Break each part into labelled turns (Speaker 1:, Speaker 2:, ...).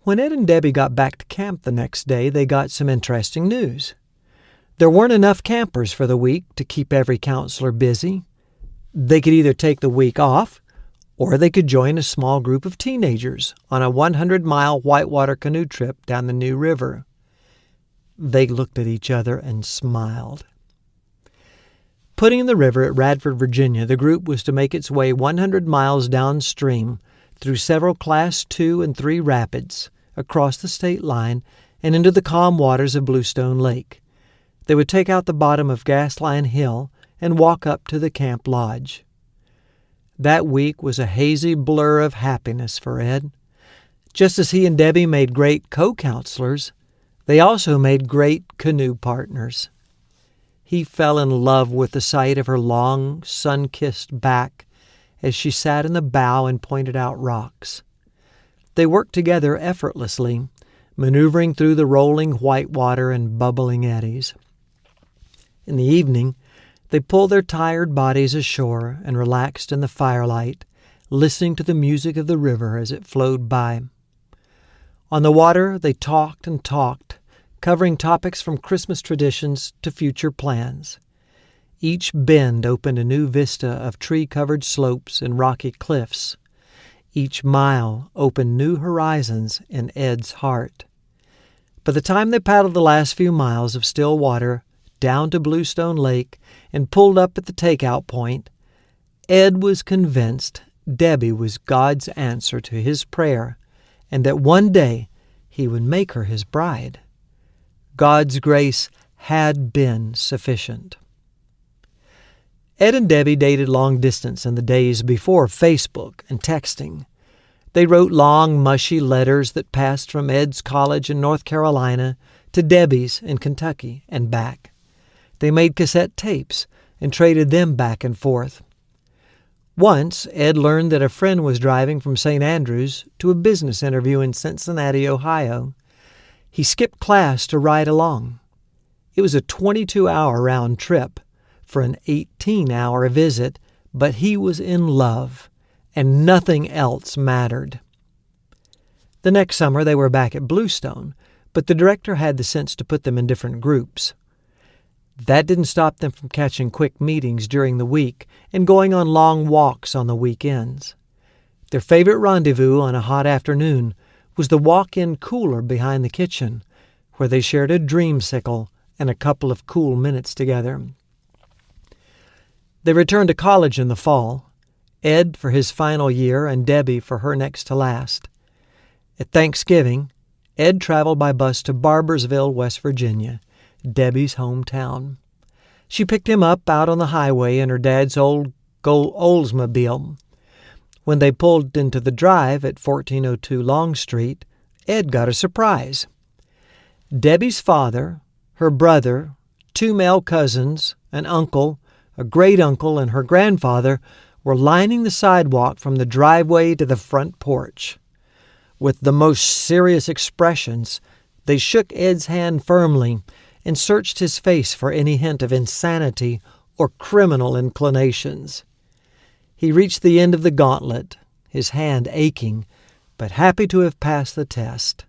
Speaker 1: When Ed and Debbie got back to camp the next day, they got some interesting news. There weren't enough campers for the week to keep every counselor busy. They could either take the week off, or they could join a small group of teenagers on a 100-mile whitewater canoe trip down the New River. They looked at each other and smiled. Putting in the river at Radford, Virginia, the group was to make its way 100 miles downstream through several Class 2 and 3 rapids, across the state line, and into the calm waters of Bluestone Lake. They would take out the bottom of Gasline Hill and walk up to the camp lodge. That week was a hazy blur of happiness for Ed. Just as he and Debbie made great co-counselors, they also made great canoe partners. He fell in love with the sight of her long, sun-kissed back as she sat in the bow and pointed out rocks. They worked together effortlessly, maneuvering through the rolling white water and bubbling eddies. In the evening, they pulled their tired bodies ashore and relaxed in the firelight, listening to the music of the river as it flowed by. On the water, they talked and talked, covering topics from Christmas traditions to future plans. Each bend opened a new vista of tree-covered slopes and rocky cliffs. Each mile opened new horizons in Ed's heart. By the time they paddled the last few miles of still water down to Bluestone Lake and pulled up at the takeout point, Ed was convinced Debbie was God's answer to his prayer and that one day he would make her his bride. God's grace had been sufficient. Ed and Debbie dated long distance in the days before Facebook and texting. They wrote long, mushy letters that passed from Ed's college in North Carolina to Debbie's in Kentucky and back. They made cassette tapes and traded them back and forth. Once, Ed learned that a friend was driving from St. Andrews to a business interview in Cincinnati, Ohio. He skipped class to ride along. It was a 22-hour round trip for an 18-hour visit, but he was in love, and nothing else mattered. The next summer they were back at Bluestone, but the director had the sense to put them in different groups. That didn't stop them from catching quick meetings during the week and going on long walks on the weekends. Their favorite rendezvous on a hot afternoon was the walk-in cooler behind the kitchen, where they shared a dreamsicle and a couple of cool minutes together. They returned to college in the fall, Ed for his final year and Debbie for her next to last. At Thanksgiving, Ed traveled by bus to Barbersville, West Virginia, Debbie's hometown. She picked him up out on the highway in her dad's old Oldsmobile. When they pulled into the drive at 1402 Long Street, Ed got a surprise. Debbie's father, her brother, 2 male cousins, an uncle, a great-uncle, and her grandfather were lining the sidewalk from the driveway to the front porch. With the most serious expressions, they shook Ed's hand firmly and searched his face for any hint of insanity or criminal inclinations. He reached the end of the gauntlet, his hand aching, but happy to have passed the test.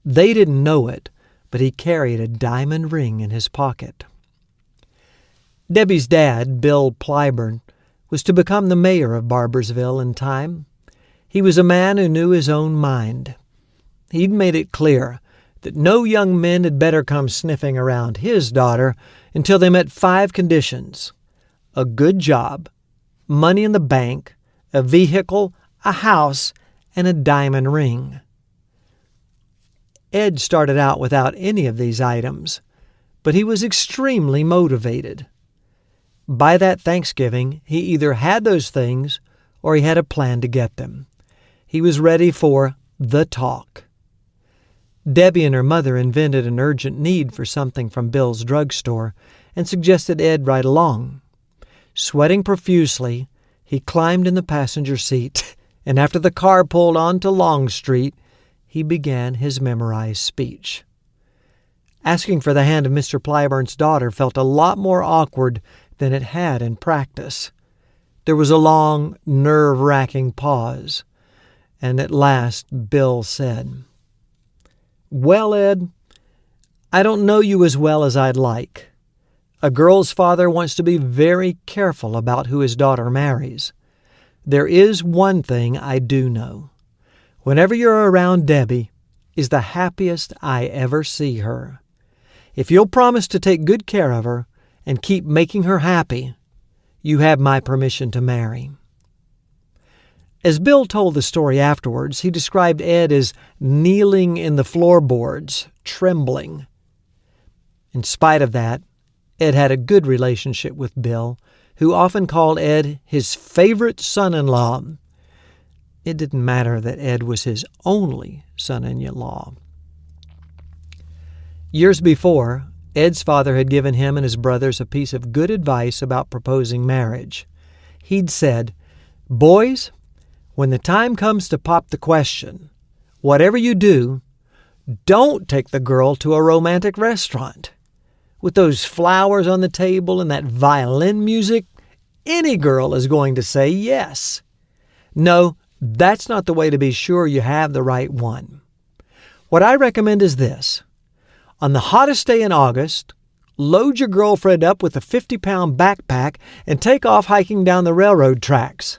Speaker 1: They didn't know it, but he carried a diamond ring in his pocket. Debbie's dad, Bill Plyburn, was to become the mayor of Barbersville in time. He was a man who knew his own mind. He'd made it clear that no young men had better come sniffing around his daughter until they met 5 conditions: a good job, money in the bank, a vehicle, a house, and a diamond ring. Ed started out without any of these items, but he was extremely motivated. By that Thanksgiving, he either had those things or he had a plan to get them. He was ready for the talk. Debbie and her mother invented an urgent need for something from Bill's drugstore and suggested Ed ride along. Sweating profusely, he climbed in the passenger seat, and after the car pulled onto Long Street, he began his memorized speech. Asking for the hand of Mr. Plyburn's daughter felt a lot more awkward than it had in practice. There was a long, nerve-wracking pause, and at last Bill said, "Well, Ed, I don't know you as well as I'd like. A girl's father wants to be very careful about who his daughter marries. There is one thing I do know. Whenever you're around Debbie is the happiest I ever see her. If you'll promise to take good care of her and keep making her happy, you have my permission to marry." As Bill told the story afterwards, he described Ed as kneeling in the floorboards, trembling. In spite of that, Ed had a good relationship with Bill, who often called Ed his favorite son-in-law. It didn't matter that Ed was his only son-in-law. Years before, Ed's father had given him and his brothers a piece of good advice about proposing marriage. He'd said, "Boys, when the time comes to pop the question, whatever you do, don't take the girl to a romantic restaurant. With those flowers on the table and that violin music, any girl is going to say yes. No, that's not the way to be sure you have the right one. What I recommend is this. On the hottest day in August, load your girlfriend up with a 50-pound backpack and take off hiking down the railroad tracks.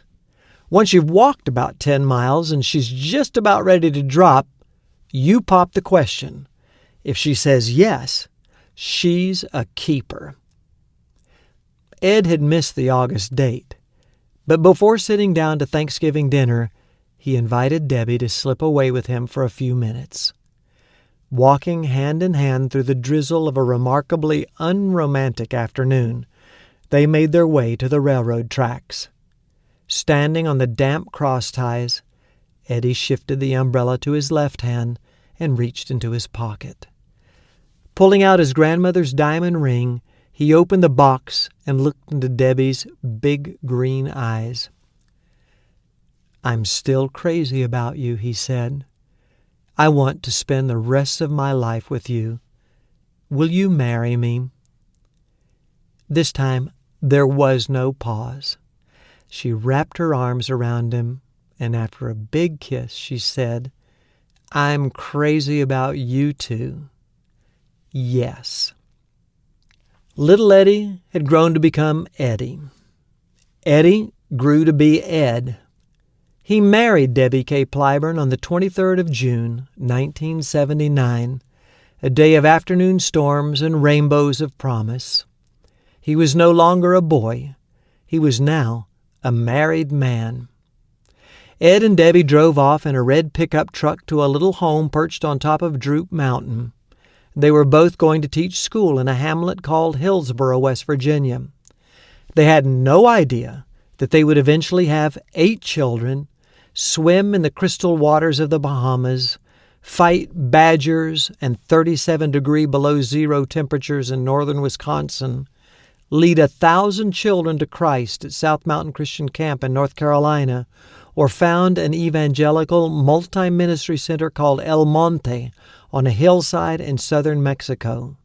Speaker 1: Once you've walked about 10 miles and she's just about ready to drop, you pop the question. If she says yes, she's a keeper." Ed had missed the August date, but before sitting down to Thanksgiving dinner, he invited Debbie to slip away with him for a few minutes. Walking hand in hand through the drizzle of a remarkably unromantic afternoon, they made their way to the railroad tracks. Standing on the damp cross ties, Eddie shifted the umbrella to his left hand and reached into his pocket. Pulling out his grandmother's diamond ring, he opened the box and looked into Debbie's big green eyes. "I'm still crazy about you," he said. "I want to spend the rest of my life with you. Will you marry me?" This time, there was no pause. She wrapped her arms around him, and after a big kiss, she said, "I'm crazy about you too. Yes." Little Eddie had grown to become Eddie. Eddie grew to be Ed. He married Debbie Kay Plyburn on the 23rd of June, 1979, a day of afternoon storms and rainbows of promise. He was no longer a boy. He was now a married man. Ed and Debbie drove off in a red pickup truck to a little home perched on top of Droop Mountain. They were both going to teach school in a hamlet called Hillsboro, West Virginia. They had no idea that they would eventually have 8 children, swim in the crystal waters of the Bahamas, fight badgers and 37-degree below zero temperatures in northern Wisconsin, lead 1,000 children to Christ at South Mountain Christian Camp in North Carolina, or found an evangelical multi-ministry center called El Monte on a hillside in southern Mexico.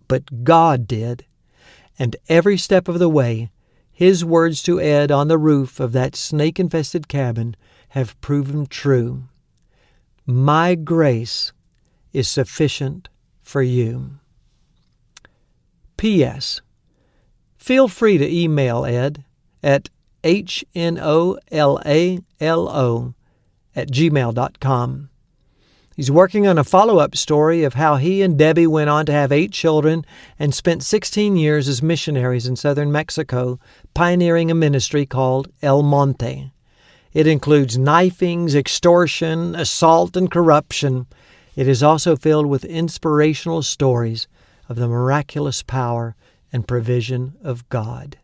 Speaker 1: But God did, and every step of the way, His words to Ed on the roof of that snake-infested cabin have proven true. My grace is sufficient for you. P.S. Feel free to email Ed at hnolalo@gmail.com. He's working on a follow-up story of how he and Debbie went on to have 8 children and spent 16 years as missionaries in southern Mexico, pioneering a ministry called El Monte. It includes knifings, extortion, assault, and corruption. It is also filled with inspirational stories of the miraculous power and provision of God.